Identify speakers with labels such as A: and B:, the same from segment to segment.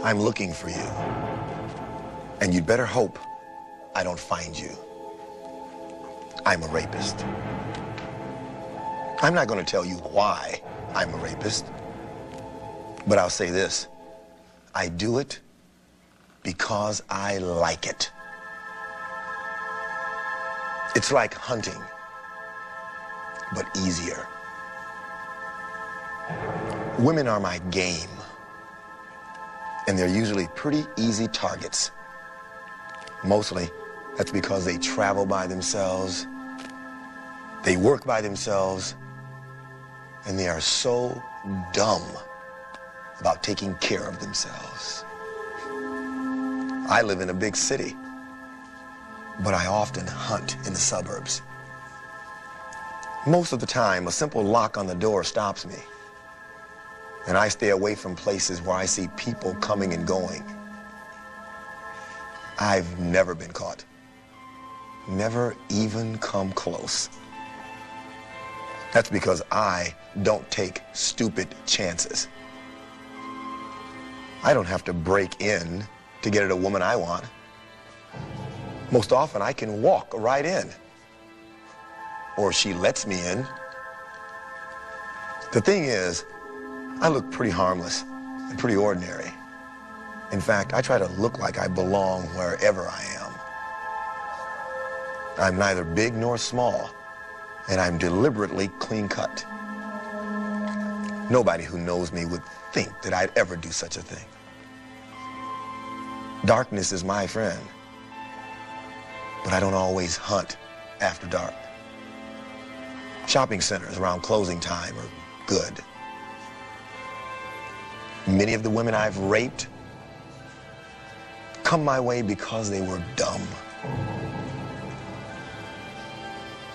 A: I'm looking for you. And you'd better hope I don't find you. I'm a rapist. I'm not going to tell you why I'm a rapist, but I'll say this. I do it because I like it. It's like hunting, but easier. Women are my game, and they're usually pretty easy targets. Mostly, that's because they travel by themselves, they work by themselves, and they are so dumb about taking care of themselves. I live in a big city, but I often hunt in the suburbs. Most of the time, a simple lock on the door stops me, and I stay away from places where I see people coming and going. I've never been caught. Never even come close. That's because I don't take stupid chances. I don't have to break in to get at a woman I want. Most often I can walk right in. Or she lets me in. The thing is, I look pretty harmless and pretty ordinary. In fact, I try to look like I belong wherever I am. I'm neither big nor small, and I'm deliberately clean-cut. Nobody who knows me would think that I'd ever do such a thing. Darkness is my friend, but I don't always hunt after dark. Shopping centers around closing time are good. Many of the women I've raped come my way because they were dumb.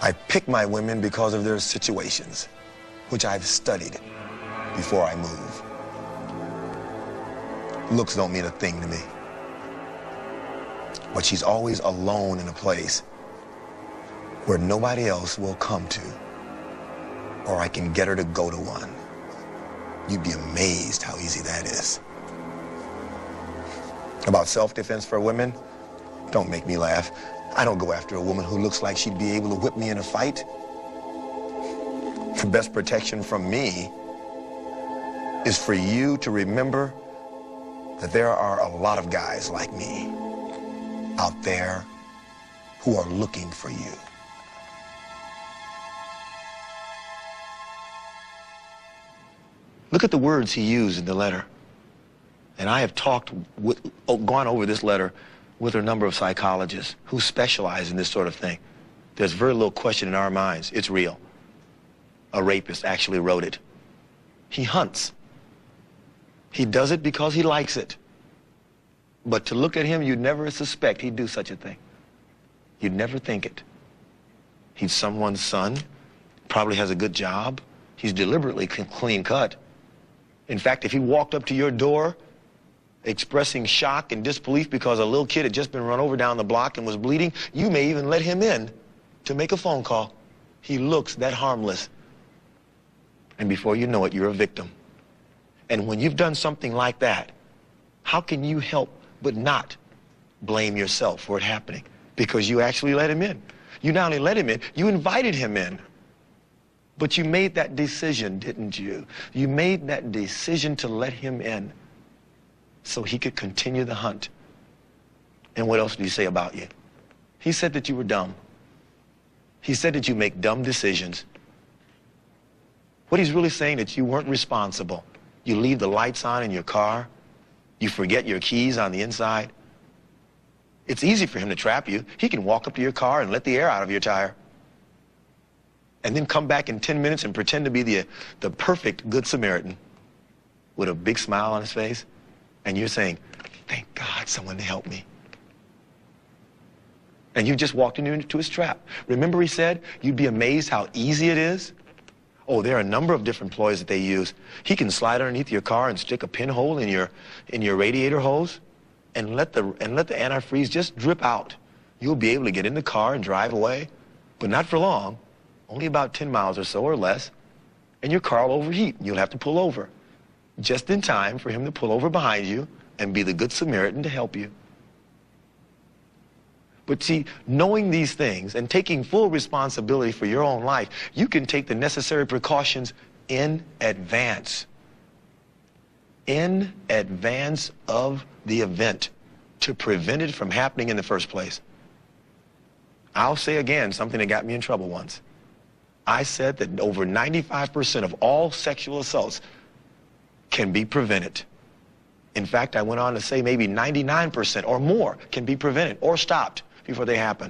A: I pick my women because of their situations, which I've studied before I move. Looks don't mean a thing to me. But she's always alone in a place where nobody else will come to, or I can get her to go to one. You'd be amazed how easy that is. About self-defense for women, don't make me laugh. I don't go after a woman who looks like she'd be able to whip me in a fight. The best protection from me is for you to remember that there are a lot of guys like me out there who are looking for you. Look at the words he used in the letter. And I have gone over this letter with a number of psychologists who specialize in this sort of thing. There's very little question in our minds. It's real. A rapist actually wrote it. He hunts. He does it because he likes it. But to look at him, you'd never suspect he'd do such a thing. You'd never think it. He's someone's son, probably has a good job. He's deliberately clean cut. In fact, if he walked up to your door expressing shock and disbelief because a little kid had just been run over down the block and was bleeding, you may even let him in to make a phone call. He looks that harmless. And before you know it, you're a victim. And when you've done something like that, how can you help but not blame yourself for it happening? Because you actually let him in. You not only let him in, you invited him in. But you made that decision, didn't you? You made that decision to let him in so he could continue the hunt. And what else did he say about you? He said that you were dumb. He said that you make dumb decisions. What he's really saying is that you weren't responsible. You leave the lights on in your car. You forget your keys on the inside. It's easy for him to trap you. He can walk up to your car and let the air out of your tire, and then come back in 10 minutes and pretend to be the perfect Good Samaritan with a big smile on his face. And you're saying, thank God someone to help me. And you just walked into his trap. Remember he said, you'd be amazed how easy it is? Oh, there are a number of different ploys that they use. He can slide underneath your car and stick a pinhole in your radiator hose and let the antifreeze just drip out. You'll be able to get in the car and drive away, but not for long. Only about 10 miles or so or less, and your car will overheat. You'll have to pull over just in time for him to pull over behind you, and be the good Samaritan to help you. But see, knowing these things and taking full responsibility for your own life, you can take the necessary precautions in advance. In advance of the event to prevent it from happening in the first place. I'll say again something that got me in trouble once. I said that over 95% of all sexual assaults can be prevented. In fact, I went on to say maybe 99% or more can be prevented or stopped before they happen.